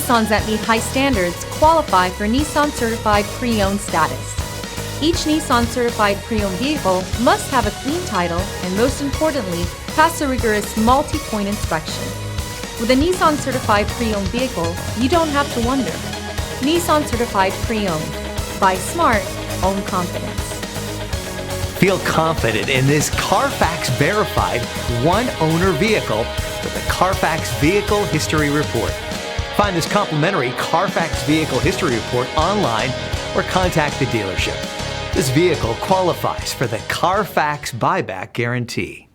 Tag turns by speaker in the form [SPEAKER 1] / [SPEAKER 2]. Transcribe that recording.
[SPEAKER 1] Nissans that meet high standards qualify for Nissan Certified Pre-Owned status. Each Nissan Certified Pre-Owned vehicle must have a clean title and, most importantly, pass a rigorous multi-point inspection. With a Nissan Certified Pre-Owned vehicle, you don't have to wonder. Nissan Certified Pre-Owned. Buy smart, own confidence.
[SPEAKER 2] Feel confident in this Carfax verified one-owner vehicle with a Carfax Vehicle History Report. Find this complimentary Carfax Vehicle History Report online or contact the dealership. This vehicle qualifies for the Carfax Buyback Guarantee.